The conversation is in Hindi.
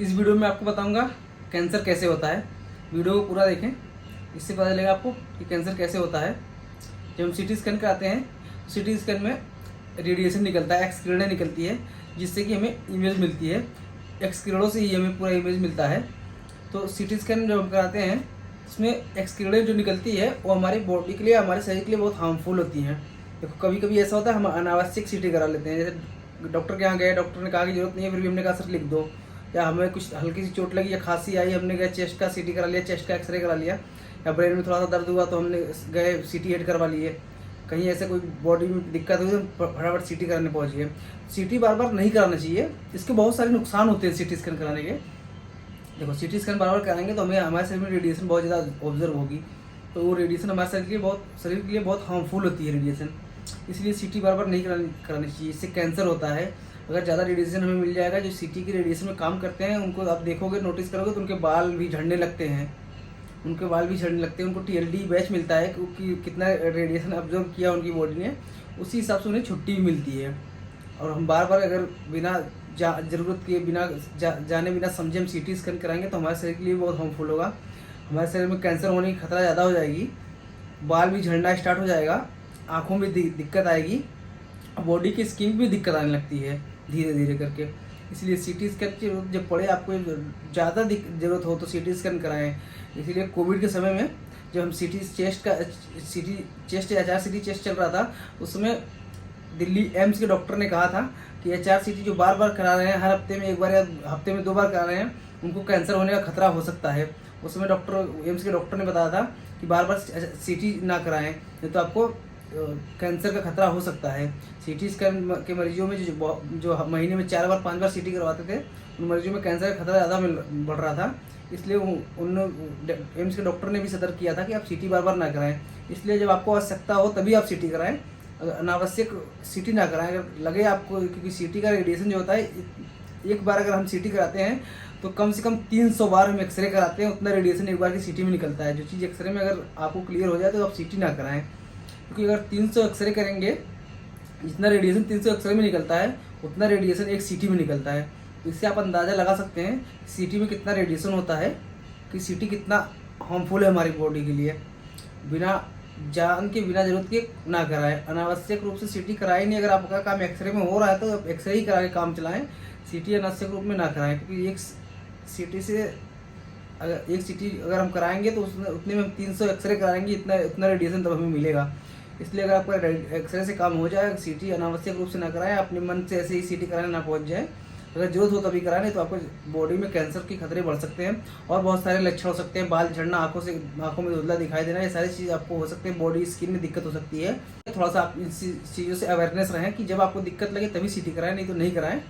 इस वीडियो में आपको बताऊंगा कैंसर कैसे होता है। वीडियो को पूरा देखें, इससे पता चलेगा आपको कि कैंसर कैसे होता है। जब हम सीटी स्कैन कराते हैं, सीटी स्कैन में रेडिएशन निकलता है, एक्स किरणें निकलती है, जिससे कि हमें इमेज मिलती है। एक्स किरणों से ही हमें पूरा इमेज मिलता है। तो सीटी स्कैन जब हम कराते हैं, उसमें एक्स किरणें जो निकलती है वो हमारी बॉडी के लिए, हमारे शरीर के लिए बहुत हार्मफुल होती हैं। देखो कभी कभी ऐसा होता है हम अनावश्यक सीटी करा लेते हैं। जैसे डॉक्टर के यहाँ गए, डॉक्टर ने कहा कि जरूरत नहीं है, फिर भी हमने कहा सर लिख दो। या हमें कुछ हल्की सी चोट लगी या खांसी आई, हमने गया चेस्ट का सीटी करा लिया, चेस्ट का एक्सरे करा लिया। या ब्रेन में थोड़ा सा दर्द हुआ तो हमने गए सीटी हेड करवा लिए। कहीं ऐसे कोई बॉडी में दिक्कत हुई तो फटाफट सीटी कराने पहुंच गए। सीटी बार बार नहीं कराना चाहिए, इसके बहुत सारे नुकसान होते हैं सीटी स्कैन कराने के। देखो सीटी स्कैन बार बार कराएंगे तो हमें हमारे शरीर में रेडिएशन बहुत ज़्यादा ऑब्जर्व होगी, तो वो रेडिएशन हमारे शरीर के लिए बहुत हार्मफुल होती है रेडिएशन। इसलिए सीटी बार बार नहीं करानी चाहिए, इससे कैंसर होता है। अगर ज़्यादा रेडिएशन हमें मिल जाएगा, जो सीटी की रेडिएशन में काम करते हैं उनको आप देखोगे, नोटिस करोगे तो उनके बाल भी झड़ने लगते हैं। उनको टीएलडी बैच मिलता है क्योंकि कितना रेडिएशन ऑब्जर्व किया उनकी बॉडी ने, उसी हिसाब से उन्हें छुट्टी भी मिलती है। और हम बार बार अगर बिना ज़रूरत के जाने बिना समझे हम सीटी स्कैन कराएंगे तो हमारे शरीर के लिए बहुत हार्मफुल होगा। हमारे शरीर में कैंसर होने की खतरा ज़्यादा हो जाएगी, बाल भी झड़ना स्टार्ट हो जाएगा, आँखों में दिक्कत आएगी, बॉडी की स्किन भी दिक्कत आने लगती है धीरे धीरे करके। इसलिए सीटी स्कैन की जब पड़े, आपको ज़्यादा ज़रूरत हो तो सीटी स्कैन कराएं। इसीलिए कोविड के समय में जब हम HRCT चेस्ट चल रहा था, उसमें दिल्ली एम्स के डॉक्टर ने कहा था कि HRCT जो बार बार करा रहे हैं, हर हफ्ते में एक बार या हफ्ते में 2 बार करा रहे हैं, उनको कैंसर होने का खतरा हो सकता है। उसमें एम्स के डॉक्टर ने बताया था कि बार बार सीटी ना कराएं, नहीं तो आपको कैंसर का खतरा हो सकता है। सीटी स्कैन के मरीजों में जो महीने में 4 बार 5 बार सीटी करवाते थे, उन मरीजों में कैंसर का खतरा ज़्यादा बढ़ रहा था। इसलिए एम्स के डॉक्टर ने भी सतर्क किया था कि आप सीटी बार बार ना कराएं। इसलिए जब आपको आवश्यकता हो तभी आप सीटी कराएं, अनावश्यक सीटी ना कराएं। अगर लगे आपको, क्योंकि सीटी का रेडिएशन जो होता है, एक बार अगर हम सीटी कराते हैं तो कम से कम 300 बार हम एक्सरे कराते हैं, उतना रेडिएशन एक बार की सीटी में निकलता है। जो चीज़ एक्सरे में अगर आपको क्लियर हो जाए तो आप सीटी ना कराएं, क्योंकि अगर 300 एक्सरे करेंगे, जितना रेडिएशन 300 एक्सरे में निकलता है उतना रेडिएशन एक सीटी में निकलता है। इससे आप अंदाज़ा लगा सकते हैं सीटी में कितना रेडिएशन होता है, कि सीटी कितना हार्मफुल है हमारी बॉडी के लिए। बिना जान के, बिना जरूरत के ना कराएं, अनावश्यक रूप से सीटी कराएं नहीं। अगर आपका काम एक्सरे में हो रहा है तो आप एक्सरे ही करा के काम चलाएं, सीटी अनावश्यक रूप में ना कराएं। क्योंकि एक सीटी अगर हम कराएंगे तो उतने में हम 300 एक्सरे कराएंगे, इतना रेडिएशन तब हमें मिलेगा। इसलिए अगर आपका एक्सरे से काम हो जाए, सीटी अनावश्यक रूप से ना कराएं, अपने मन से ऐसे ही सीटी कराने ना पहुंच जाए। अगर जरूरत हो तभी कराएं, नहीं तो आपको बॉडी में कैंसर के खतरे बढ़ सकते हैं और बहुत सारे लक्षण हो सकते हैं। बाल झड़ना, आंखों में धुंधला दिखाई देना, ये सारी चीज़ आपको हो सकते हैं। बॉडी स्किन में दिक्कत हो सकती है। थोड़ा सा आप इन चीज़ों से अवेयरनेस रहें कि जब आपको दिक्कत लगे तभी सीटी कराएं, नहीं तो नहीं कराएं।